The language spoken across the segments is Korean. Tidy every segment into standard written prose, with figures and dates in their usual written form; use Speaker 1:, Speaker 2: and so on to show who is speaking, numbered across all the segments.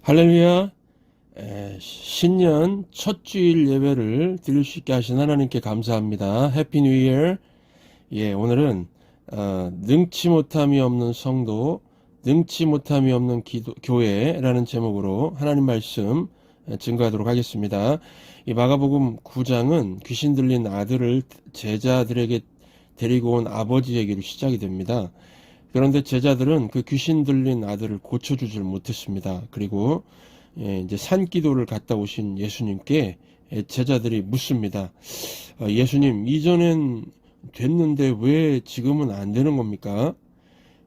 Speaker 1: 할렐루야. 신년 첫 주일 예배를 드릴 수 있게 하신 하나님께 감사합니다. 해피 뉴 이어. 오늘은 능치 못함이 없는 성도, 능치 못함이 없는 교회라는 제목으로 하나님 말씀 증거하도록 하겠습니다. 이 마가복음 9장은 귀신 들린 아들을 제자들에게 데리고 온 아버지 얘기로 시작이 됩니다. 그런데 제자들은 그 귀신 들린 아들을 고쳐주질 못했습니다. 그리고 이제 산기도를 갔다 오신 예수님께 제자들이 묻습니다. 예수님, 이전엔 됐는데 왜 지금은 안 되는 겁니까?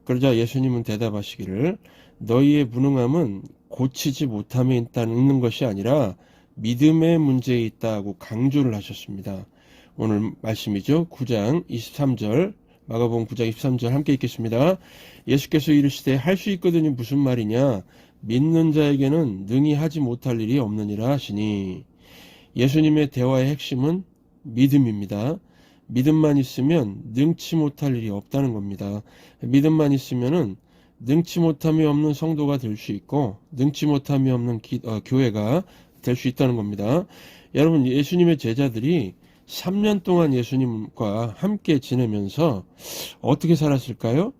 Speaker 1: 그러자 예수님은 대답하시기를, 너희의 무능함은 고치지 못함에 있는 것이 아니라 믿음의 문제에 있다고 강조를 하셨습니다. 오늘 말씀이죠. 9장 23절, 마가복음 9장 23절 함께 읽겠습니다. 예수께서 이르시되 할 수 있거든이 무슨 말이냐? 믿는 자에게는 능히 하지 못할 일이 없느니라 하시니, 예수님의 대화의 핵심은 믿음입니다. 믿음만 있으면 능치 못할 일이 없다는 겁니다. 믿음만 있으면은 능치 못함이 없는 성도가 될 수 있고 능치 못함이 없는 교회가 될 수 있다는 겁니다. 여러분, 예수님의 제자들이 3년 동안 예수님과 함께 지내면서 어떻게 살았을까요?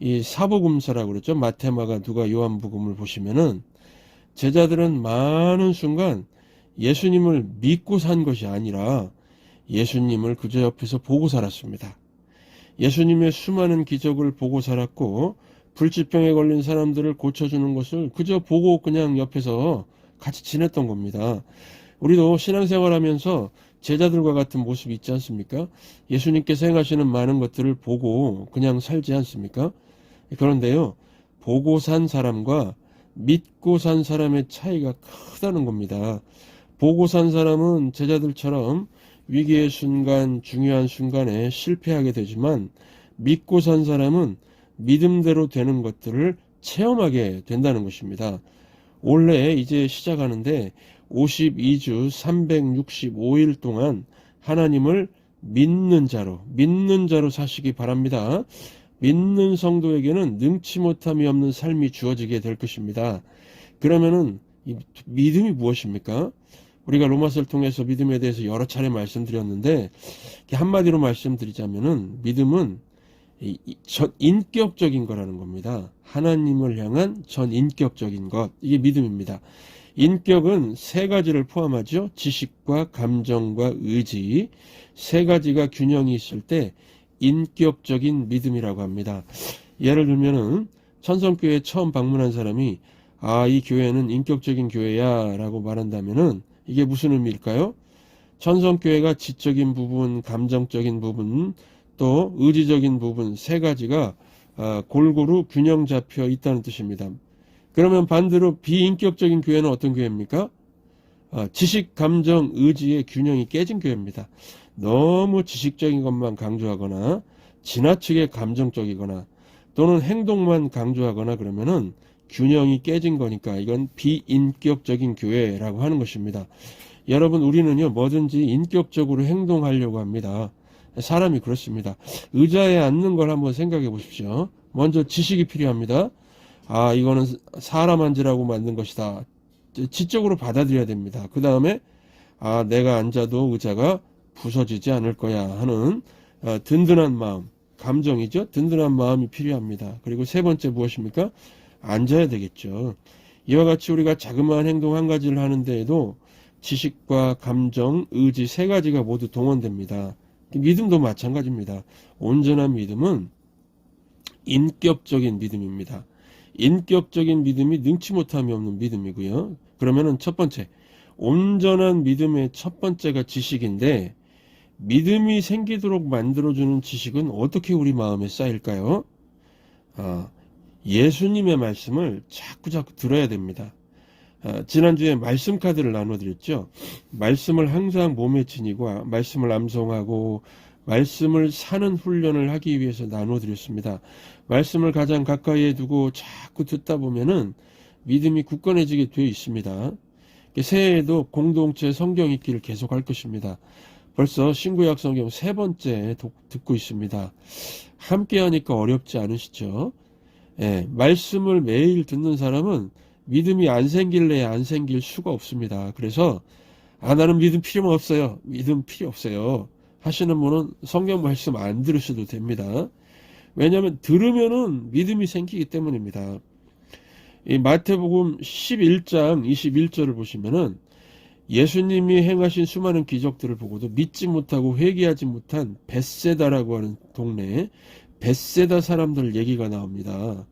Speaker 1: 이 사복음서라고 그랬죠. 마태, 마가, 누가, 요한복음을 보시면은 제자들은 많은 순간 예수님을 믿고 산 것이 아니라 예수님을 그저 옆에서 보고 살았습니다. 예수님의 수많은 기적을 보고 살았고 불치병에 걸린 사람들을 고쳐주는 것을 그저 보고 그냥 옆에서 같이 지냈던 겁니다. 우리도 신앙생활하면서 제자들과 같은 모습이 있지 않습니까? 예수님께서 행하시는 많은 것들을 보고 그냥 살지 않습니까? 그런데요, 보고 산 사람과 믿고 산 사람의 차이가 크다는 겁니다. 보고 산 사람은 제자들처럼 위기의 순간, 중요한 순간에 실패하게 되지만, 믿고 산 사람은 믿음대로 되는 것들을 체험하게 된다는 것입니다. 올해 이제 시작하는데 52주 365일 동안 하나님을 믿는 자로 사시기 바랍니다. 믿는 성도에게는 능치 못함이 없는 삶이 주어지게 될 것입니다. 그러면은 이 믿음이 무엇입니까? 우리가 로마서를 통해서 믿음에 대해서 여러 차례 말씀드렸는데, 한마디로 말씀드리자면은 믿음은 전인격적인 거라는 겁니다. 하나님을 향한 전인격적인 것, 이게 믿음입니다. 인격은 세 가지를 포함하죠. 지식과 감정과 의지, 세 가지가 균형이 있을 때 인격적인 믿음이라고 합니다. 예를 들면은 천성교회 처음 방문한 사람이 이 교회는 인격적인 교회야 라고 말한다면은 이게 무슨 의미일까요? 천성교회가 지적인 부분, 감정적인 부분, 또 의지적인 부분 세 가지가 골고루 균형 잡혀 있다는 뜻입니다. 그러면 반대로 비인격적인 교회는 어떤 교회입니까? 지식, 감정, 의지의 균형이 깨진 교회입니다. 너무 지식적인 것만 강조하거나 지나치게 감정적이거나 또는 행동만 강조하거나 그러면은 균형이 깨진 거니까 이건 비인격적인 교회라고 하는 것입니다. 여러분, 우리는요 뭐든지 인격적으로 행동하려고 합니다. 사람이 그렇습니다. 의자에 앉는 걸 한번 생각해 보십시오. 먼저 지식이 필요합니다. 이거는 사람 앉으라고 만든 것이다. 지적으로 받아들여야 됩니다. 그 다음에 내가 앉아도 의자가 부서지지 않을 거야 하는 든든한 마음, 감정이죠. 든든한 마음이 필요합니다. 그리고 세 번째 무엇입니까? 앉아야 되겠죠. 이와 같이 우리가 자그마한 행동 한 가지를 하는 데에도 지식과 감정, 의지 세 가지가 모두 동원됩니다. 믿음도 마찬가지입니다. 온전한 믿음은 인격적인 믿음입니다. 인격적인 믿음이 능치 못함이 없는 믿음이고요. 그러면은 첫 번째, 온전한 믿음의 첫 번째가 지식인데, 믿음이 생기도록 만들어주는 지식은 어떻게 우리 마음에 쌓일까요? 예수님의 말씀을 자꾸 들어야 됩니다. 지난주에 말씀 카드를 나눠드렸죠. 말씀을 항상 몸에 지니고 말씀을 암송하고 말씀을 사는 훈련을 하기 위해서 나눠드렸습니다. 말씀을 가장 가까이에 두고 자꾸 듣다 보면은 믿음이 굳건해지게 되어 있습니다. 새해에도 공동체 성경 읽기를 계속할 것입니다. 벌써 신구약 성경 세 번째 듣고 있습니다. 함께 하니까 어렵지 않으시죠? 말씀을 매일 듣는 사람은 믿음이 안 생길래 안 생길 수가 없습니다. 그래서 나는 믿음 필요 없어요. 믿음 필요 없어요. 하시는 분은 성경 말씀 안 들으셔도 됩니다. 왜냐하면 들으면은 믿음이 생기기 때문입니다. 이 마태복음 11장 21절을 보시면은 예수님이 행하신 수많은 기적들을 보고도 믿지 못하고 회개하지 못한 벳세다라고 하는 동네 벳세다 사람들 얘기가 나옵니다.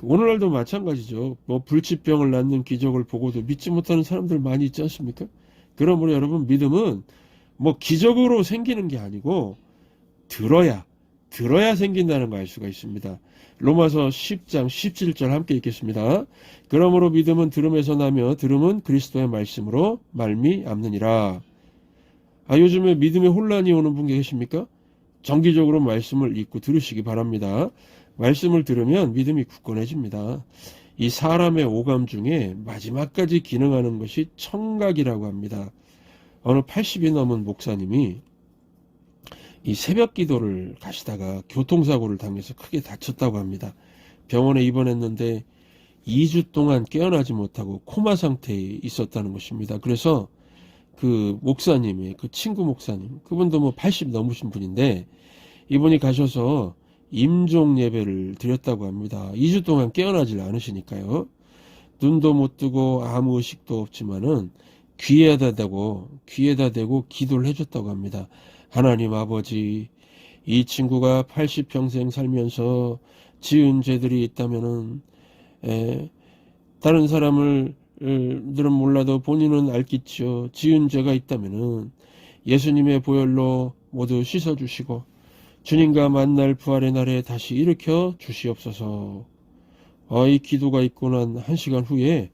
Speaker 1: 오늘날도 마찬가지죠. 뭐 불치병을 낫는 기적을 보고도 믿지 못하는 사람들 많이 있지 않습니까? 그러므로 여러분 믿음은 뭐 기적으로 생기는 게 아니고 들어야 생긴다는 걸 알 수가 있습니다. 로마서 10장 17절 함께 읽겠습니다. 그러므로 믿음은 들음에서 나며 들음은 그리스도의 말씀으로 말미암느니라. 요즘에 믿음에 혼란이 오는 분 계십니까? 정기적으로 말씀을 읽고 들으시기 바랍니다. 말씀을 들으면 믿음이 굳건해집니다. 이 사람의 오감 중에 마지막까지 기능하는 것이 청각이라고 합니다. 어느 80이 넘은 목사님이 이 새벽 기도를 가시다가 교통사고를 당해서 크게 다쳤다고 합니다. 병원에 입원했는데 2주 동안 깨어나지 못하고 코마 상태에 있었다는 것입니다. 그래서 그 목사님이, 그 친구 목사님, 그분도 뭐 80 넘으신 분인데 이분이 가셔서 임종 예배를 드렸다고 합니다. 2주 동안 깨어나질 않으시니까요. 눈도 못 뜨고 아무 의식도 없지만은 귀에다 대고 기도를 해줬다고 합니다. 하나님 아버지, 이 친구가 80평생 살면서 지은 죄들이 있다면은 다른 사람들은 몰라도 본인은 알겠죠. 지은 죄가 있다면은 예수님의 보혈로 모두 씻어주시고 주님과 만날 부활의 날에 다시 일으켜 주시옵소서. 이 기도가 있고 난 1시간 후에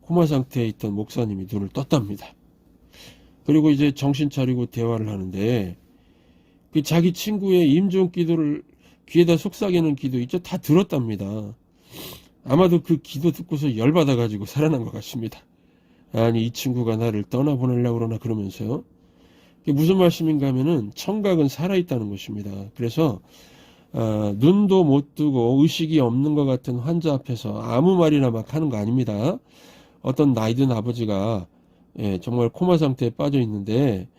Speaker 1: 코마 상태에 있던 목사님이 눈을 떴답니다. 그리고 이제 정신 차리고 대화를 하는데 그 자기 친구의 임종 기도를 귀에다 속삭이는 기도 있죠? 다 들었답니다. 아마도 그 기도 듣고서 열받아가지고 살아난 것 같습니다. 아니 이 친구가 나를 떠나보내려고 그러나 그러면서요. 그게 무슨 말씀인가 하면은 청각은 살아있다는 것입니다. 그래서 눈도 못 뜨고 의식이 없는 것 같은 환자 앞에서 아무 말이나 막 하는 거 아닙니다. 어떤 나이든 아버지가 정말 코마 상태에 빠져 있는데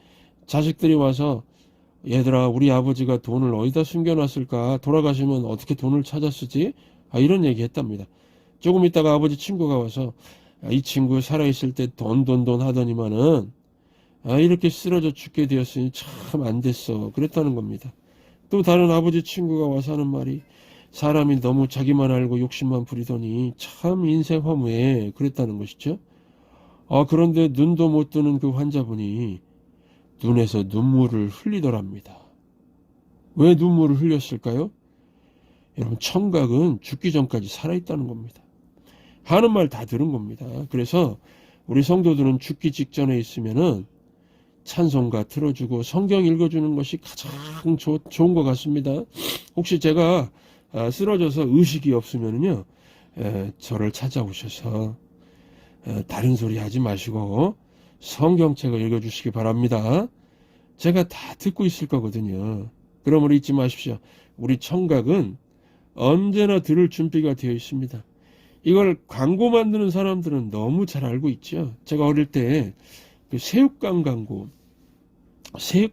Speaker 1: 자식들이 와서 얘들아 우리 아버지가 돈을 어디다 숨겨놨을까, 돌아가시면 어떻게 돈을 찾아 쓰지, 이런 얘기 했답니다. 조금 있다가 아버지 친구가 와서 이 친구 살아있을 때 돈 하더니만은 이렇게 쓰러져 죽게 되었으니 참 안 됐어 그랬다는 겁니다. 또 다른 아버지 친구가 와서 하는 말이 사람이 너무 자기만 알고 욕심만 부리더니 참 인생 허무해 그랬다는 것이죠. 그런데 눈도 못 뜨는 그 환자분이 눈에서 눈물을 흘리더랍니다. 왜 눈물을 흘렸을까요? 여러분 청각은 죽기 전까지 살아있다는 겁니다. 하는 말 다 들은 겁니다. 그래서 우리 성도들은 죽기 직전에 있으면은 찬송가 틀어주고 성경 읽어주는 것이 가장 좋은 것 같습니다. 혹시 제가 쓰러져서 의식이 없으면요 저를 찾아오셔서 다른 소리 하지 마시고 성경책을 읽어주시기 바랍니다. 제가 다 듣고 있을 거거든요. 그러므로 잊지 마십시오. 우리 청각은 언제나 들을 준비가 되어 있습니다. 이걸 광고 만드는 사람들은 너무 잘 알고 있죠. 제가 어릴 때 그 새우깡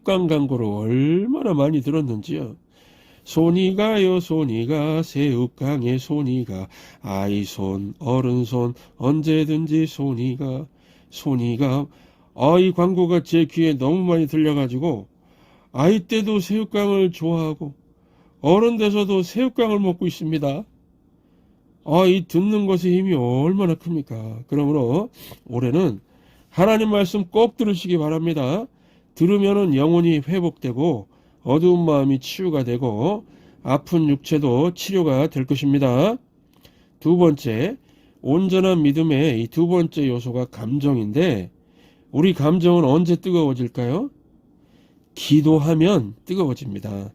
Speaker 1: 광고를 얼마나 많이 들었는지요. 손이 가요 손이가 새우깡에 손이가 아이 손 어른 손 언제든지 손이가 이 광고가 제 귀에 너무 많이 들려가지고 아이 때도 새우깡을 좋아하고 어른 돼서도 새우깡을 먹고 있습니다. 이 듣는 것의 힘이 얼마나 큽니까? 그러므로 올해는 하나님 말씀 꼭 들으시기 바랍니다. 들으면은 영혼이 회복되고 어두운 마음이 치유가 되고 아픈 육체도 치료가 될 것입니다. 두 번째, 온전한 믿음의 이 두 번째 요소가 감정인데 우리 감정은 언제 뜨거워질까요? 기도하면 뜨거워집니다.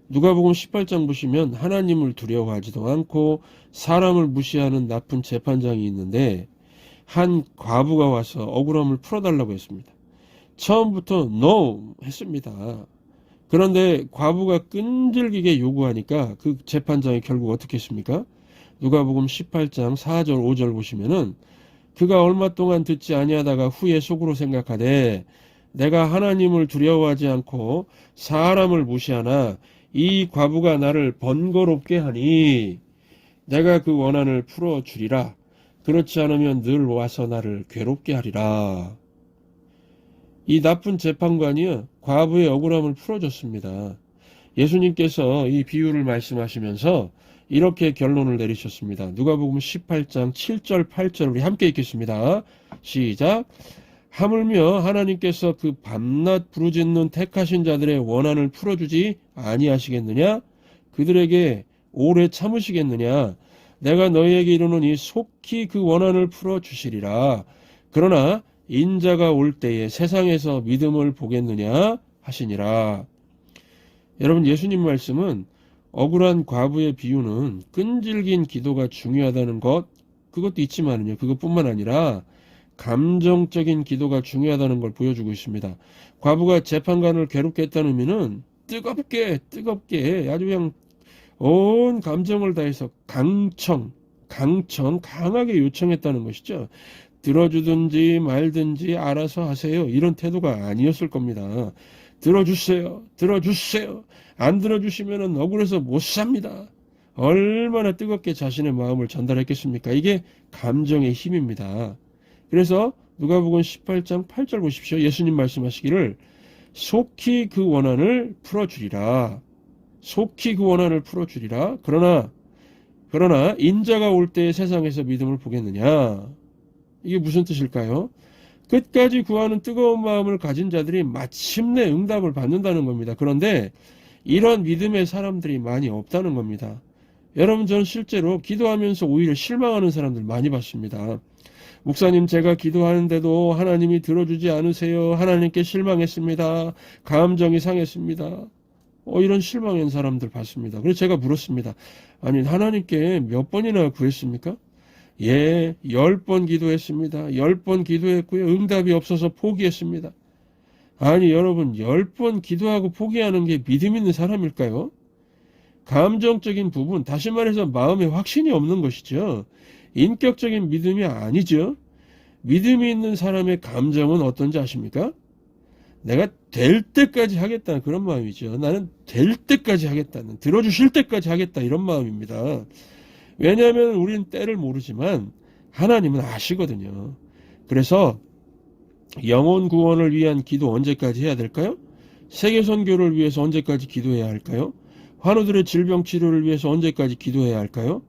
Speaker 1: 누가복음 18장 보시면 하나님을 두려워하지도 않고 사람을 무시하는 나쁜 재판장이 있는데 한 과부가 와서 억울함을 풀어달라고 했습니다. 처음부터 NO 했습니다. 그런데 과부가 끈질기게 요구하니까 그 재판장이 결국 어떻게 했습니까? 누가복음 18장 4절 5절 보시면은 그가 얼마 동안 듣지 아니하다가 후에 속으로 생각하되 내가 하나님을 두려워하지 않고 사람을 무시하나 이 과부가 나를 번거롭게 하니 내가 그 원한을 풀어주리라. 그렇지 않으면 늘 와서 나를 괴롭게 하리라. 이 나쁜 재판관이요, 과부의 억울함을 풀어줬습니다. 예수님께서 이 비유를 말씀하시면서 이렇게 결론을 내리셨습니다. 누가복음 18장 7절 8절 우리 함께 읽겠습니다. 시작. 하물며 하나님께서 그 밤낮 부르짖는 택하신 자들의 원한을 풀어주지 아니하시겠느냐? 그들에게 오래 참으시겠느냐? 내가 너희에게 이르노니 속히 그 원한을 풀어주시리라. 그러나 인자가 올 때에 세상에서 믿음을 보겠느냐 하시니라. 여러분, 예수님 말씀은 억울한 과부의 비유는 끈질긴 기도가 중요하다는 것, 그것도 있지만요, 그것뿐만 아니라 감정적인 기도가 중요하다는 걸 보여주고 있습니다. 과부가 재판관을 괴롭게 했다는 의미는 뜨겁게 아주 그냥 온 감정을 다해서 강하게 요청했다는 것이죠. 들어주든지 말든지 알아서 하세요. 이런 태도가 아니었을 겁니다. 들어주세요. 안 들어주시면 억울해서 못 삽니다. 얼마나 뜨겁게 자신의 마음을 전달했겠습니까? 이게 감정의 힘입니다. 그래서 누가복음 18장 8절 보십시오. 예수님 말씀하시기를 속히 그 원한을 풀어주리라. 그러나 인자가 올 때에 세상에서 믿음을 보겠느냐. 이게 무슨 뜻일까요? 끝까지 구하는 뜨거운 마음을 가진 자들이 마침내 응답을 받는다는 겁니다. 그런데 이런 믿음의 사람들이 많이 없다는 겁니다. 여러분, 저는 실제로 기도하면서 오히려 실망하는 사람들 많이 봤습니다. 목사님, 제가 기도하는데도 하나님이 들어주지 않으세요. 하나님께 실망했습니다. 감정이 상했습니다. 이런 실망한 사람들 봤습니다. 그래서 제가 물었습니다. 아니, 하나님께 몇 번이나 구했습니까? 예, 10번 기도했습니다. 10번 기도했고요. 응답이 없어서 포기했습니다. 아니, 여러분, 10번 기도하고 포기하는 게 믿음 있는 사람일까요? 감정적인 부분, 다시 말해서 마음에 확신이 없는 것이죠. 인격적인 믿음이 아니죠. 믿음이 있는 사람의 감정은 어떤지 아십니까? 내가 될 때까지 하겠다는 그런 마음이죠. 나는 될 때까지 하겠다는, 들어주실 때까지 하겠다, 이런 마음입니다. 왜냐하면 우리는 때를 모르지만 하나님은 아시거든요. 그래서 영혼 구원을 위한 기도 언제까지 해야 될까요? 세계 선교를 위해서 언제까지 기도해야 할까요? 환우들의 질병 치료를 위해서 언제까지 기도해야 할까요?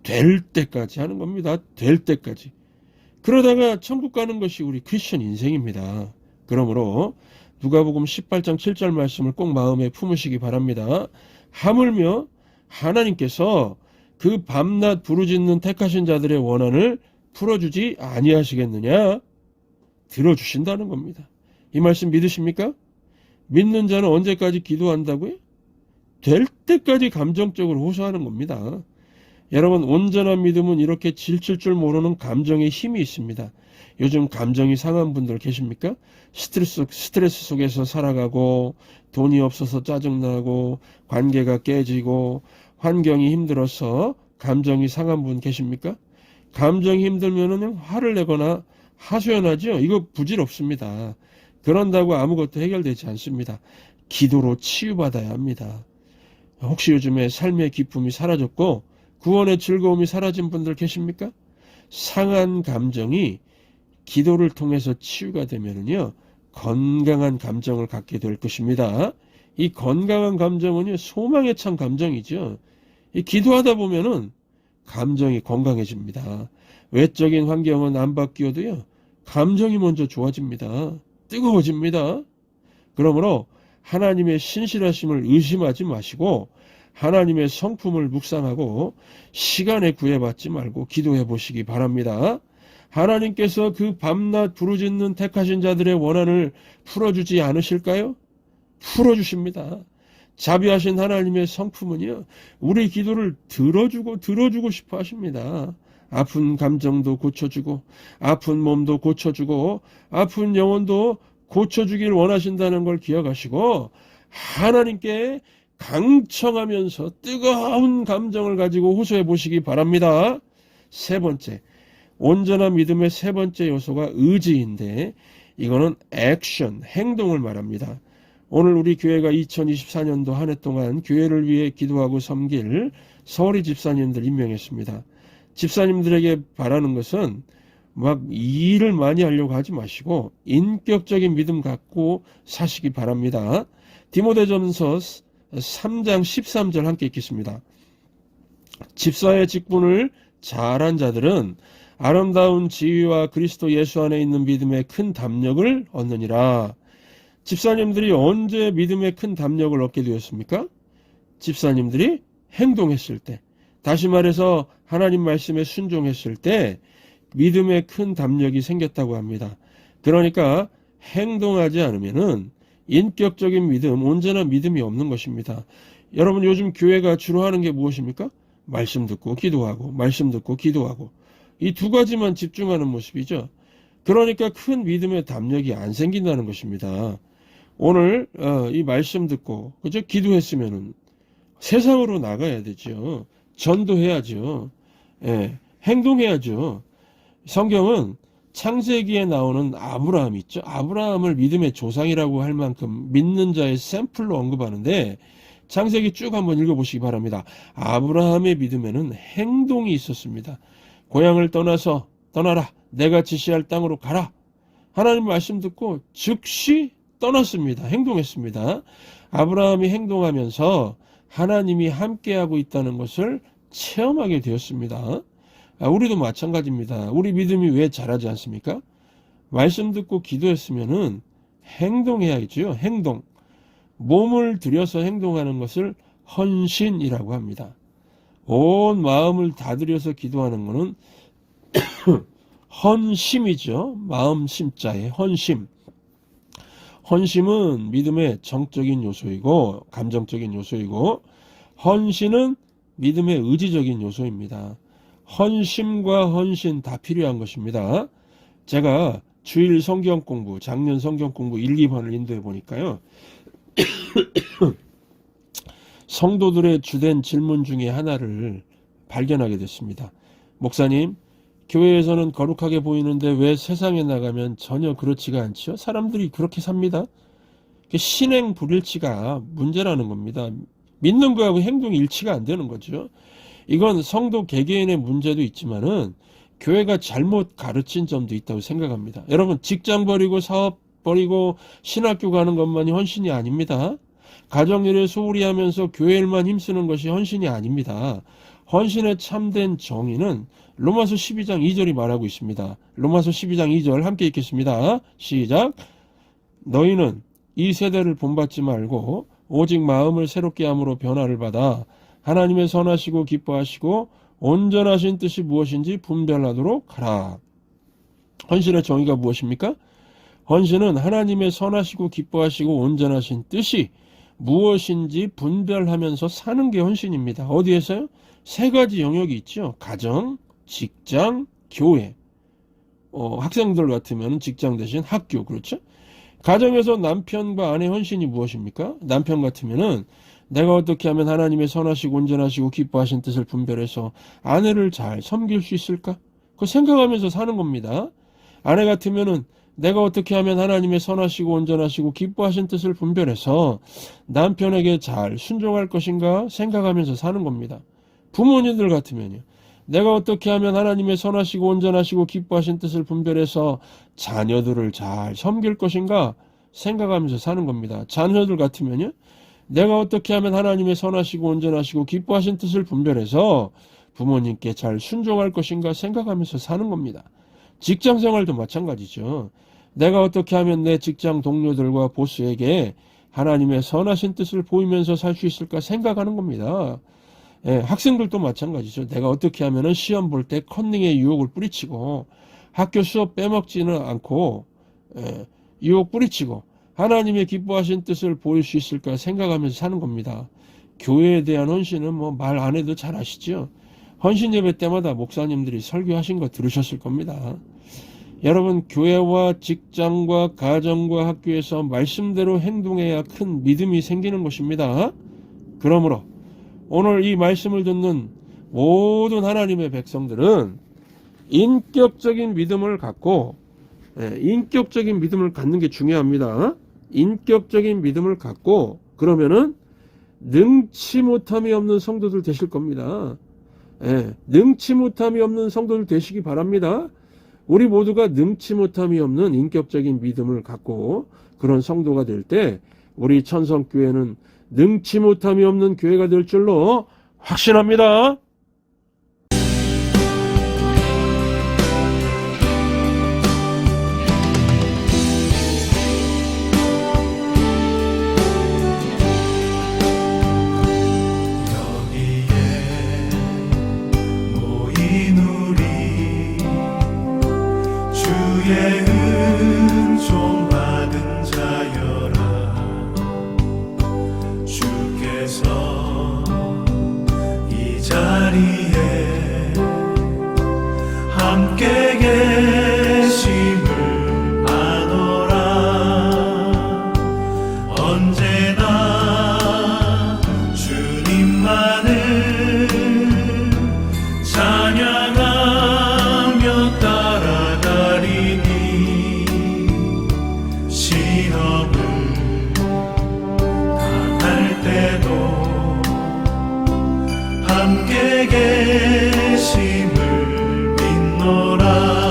Speaker 1: 될 때까지 하는 겁니다. 될 때까지. 그러다가 천국 가는 것이 우리 크리스천 인생입니다. 그러므로 누가복음 18장 7절 말씀을 꼭 마음에 품으시기 바랍니다. 하물며 하나님께서 그 밤낮 부르짖는 택하신 자들의 원한을 풀어주지 아니하시겠느냐? 들어주신다는 겁니다. 이 말씀 믿으십니까? 믿는 자는 언제까지 기도한다고요? 될 때까지 감정적으로 호소하는 겁니다. 여러분, 온전한 믿음은 이렇게 지칠 줄 모르는 감정의 힘이 있습니다. 요즘 감정이 상한 분들 계십니까? 스트레스 속에서 살아가고, 돈이 없어서 짜증나고, 관계가 깨지고, 환경이 힘들어서 감정이 상한 분 계십니까? 감정이 힘들면은 화를 내거나 하소연하죠. 이거 부질없습니다. 그런다고 아무것도 해결되지 않습니다. 기도로 치유받아야 합니다. 혹시 요즘에 삶의 기쁨이 사라졌고 구원의 즐거움이 사라진 분들 계십니까? 상한 감정이 기도를 통해서 치유가 되면은요, 건강한 감정을 갖게 될 것입니다. 이 건강한 감정은요, 소망에 찬 감정이죠. 이 기도하다 보면은 감정이 건강해집니다. 외적인 환경은 안 바뀌어도요, 감정이 먼저 좋아집니다. 뜨거워집니다. 그러므로 하나님의 신실하심을 의심하지 마시고 하나님의 성품을 묵상하고 시간에 구애받지 말고 기도해 보시기 바랍니다. 하나님께서 그 밤낮 부르짖는 택하신 자들의 원한을 풀어주지 않으실까요? 풀어주십니다. 자비하신 하나님의 성품은요, 우리 기도를 들어주고 싶어 하십니다. 아픈 감정도 고쳐주고, 아픈 몸도 고쳐주고, 아픈 영혼도 고쳐주길 원하신다는 걸 기억하시고, 하나님께 강청하면서 뜨거운 감정을 가지고 호소해 보시기 바랍니다. 세 번째, 온전한 믿음의 세 번째 요소가 의지인데 이거는 액션, 행동을 말합니다. 오늘 우리 교회가 2024년도 한 해 동안 교회를 위해 기도하고 섬길 서울이 집사님들 임명했습니다. 집사님들에게 바라는 것은 막 일을 많이 하려고 하지 마시고 인격적인 믿음 갖고 사시기 바랍니다. 디모데전서 3장 13절 함께 읽겠습니다. 집사의 직분을 잘한 자들은 아름다운 지위와 그리스도 예수 안에 있는 믿음의 큰 담력을 얻느니라. 집사님들이 언제 믿음의 큰 담력을 얻게 되었습니까? 집사님들이 행동했을 때, 다시 말해서 하나님 말씀에 순종했을 때 믿음의 큰 담력이 생겼다고 합니다. 그러니까 행동하지 않으면은 인격적인 믿음, 온전한 믿음이 없는 것입니다. 여러분 요즘 교회가 주로 하는 게 무엇입니까? 말씀 듣고 기도하고 말씀 듣고 기도하고 이 두 가지만 집중하는 모습이죠. 그러니까 큰 믿음의 담력이 안 생긴다는 것입니다. 오늘 이 말씀 듣고 그죠? 기도했으면은 세상으로 나가야 되죠. 전도해야죠. 예, 행동해야죠. 성경은 창세기에 나오는 아브라함 있죠. 아브라함을 믿음의 조상이라고 할 만큼 믿는 자의 샘플로 언급하는데 창세기 쭉 한번 읽어보시기 바랍니다. 아브라함의 믿음에는 행동이 있었습니다. 고향을 떠나라. 내가 지시할 땅으로 가라. 하나님 말씀 듣고 즉시 떠났습니다. 행동했습니다. 아브라함이 행동하면서 하나님이 함께하고 있다는 것을 체험하게 되었습니다. 우리도 마찬가지입니다. 우리 믿음이 왜 자라지 않습니까? 말씀 듣고 기도했으면은 행동해야죠. 행동. 몸을 들여서 행동하는 것을 헌신이라고 합니다. 온 마음을 다 들여서 기도하는 것은 헌심이죠. 마음 심자의 헌심. 헌심은 믿음의 정적인 요소이고 감정적인 요소이고 헌신은 믿음의 의지적인 요소입니다. 헌심과 헌신 다 필요한 것입니다. 제가 주일 성경 공부, 작년 성경 공부 1, 2번을 인도해 보니까요. 성도들의 주된 질문 중에 하나를 발견하게 됐습니다. 목사님, 교회에서는 거룩하게 보이는데 왜 세상에 나가면 전혀 그렇지가 않죠? 사람들이 그렇게 삽니다. 신행 불일치가 문제라는 겁니다. 믿는 거하고 행동이 일치가 안 되는 거죠. 이건 성도 개개인의 문제도 있지만은 교회가 잘못 가르친 점도 있다고 생각합니다. 여러분 직장 버리고 사업 버리고 신학교 가는 것만이 헌신이 아닙니다. 가정일에 소홀히 하면서 교회 일만 힘쓰는 것이 헌신이 아닙니다. 헌신의 참된 정의는 로마서 12장 2절이 말하고 있습니다. 로마서 12장 2절 함께 읽겠습니다. 시작. 너희는 이 세대를 본받지 말고 오직 마음을 새롭게 함으로 변화를 받아 하나님의 선하시고 기뻐하시고 온전하신 뜻이 무엇인지 분별하도록 하라. 헌신의 정의가 무엇입니까? 헌신은 하나님의 선하시고 기뻐하시고 온전하신 뜻이 무엇인지 분별하면서 사는 게 헌신입니다. 어디에서요? 세 가지 영역이 있죠. 가정, 직장, 교회. 학생들 같으면 직장 대신 학교, 그렇죠? 가정에서 남편과 아내 헌신이 무엇입니까? 남편 같으면은 내가 어떻게 하면 하나님의 선하시고 온전하시고 기뻐하신 뜻을 분별해서 아내를 잘 섬길 수 있을까? 그거 생각하면서 사는 겁니다. 아내 같으면은 내가 어떻게 하면 하나님의 선하시고 온전하시고 기뻐하신 뜻을 분별해서 남편에게 잘 순종할 것인가 생각하면서 사는 겁니다. 부모님들 같으면요. 내가 어떻게 하면 하나님의 선하시고 온전하시고 기뻐하신 뜻을 분별해서 자녀들을 잘 섬길 것인가 생각하면서 사는 겁니다. 자녀들 같으면요. 내가 어떻게 하면 하나님의 선하시고 온전하시고 기뻐하신 뜻을 분별해서 부모님께 잘 순종할 것인가 생각하면서 사는 겁니다. 직장 생활도 마찬가지죠. 내가 어떻게 하면 내 직장 동료들과 보스에게 하나님의 선하신 뜻을 보이면서 살 수 있을까 생각하는 겁니다. 예, 학생들도 마찬가지죠. 내가 어떻게 하면 시험 볼 때 컨닝의 유혹을 뿌리치고 학교 수업 빼먹지는 않고 유혹 뿌리치고 하나님의 기뻐하신 뜻을 보일 수 있을까 생각하면서 사는 겁니다. 교회에 대한 헌신은 뭐 말 안 해도 잘 아시죠? 헌신 예배 때마다 목사님들이 설교하신 거 들으셨을 겁니다. 여러분 교회와 직장과 가정과 학교에서 말씀대로 행동해야 큰 믿음이 생기는 것입니다. 그러므로 오늘 이 말씀을 듣는 모든 하나님의 백성들은 인격적인 믿음을 갖고, 인격적인 믿음을 갖는 게 중요합니다. 인격적인 믿음을 갖고 그러면은 능치 못함이 없는 성도들 되실 겁니다. 능치 못함이 없는 성도들 되시기 바랍니다. 우리 모두가 능치 못함이 없는 인격적인 믿음을 갖고 그런 성도가 될 때 우리 천성교회는 능치 못함이 없는 교회가 될 줄로 확신합니다.
Speaker 2: 주의 은총 받은 자여라. 주께서 이 자리에 함께 계심을 아노라. 언제나 주님만을 찬양하며 따라가리니 시험을 당할 때도 함께 계심을 믿노라.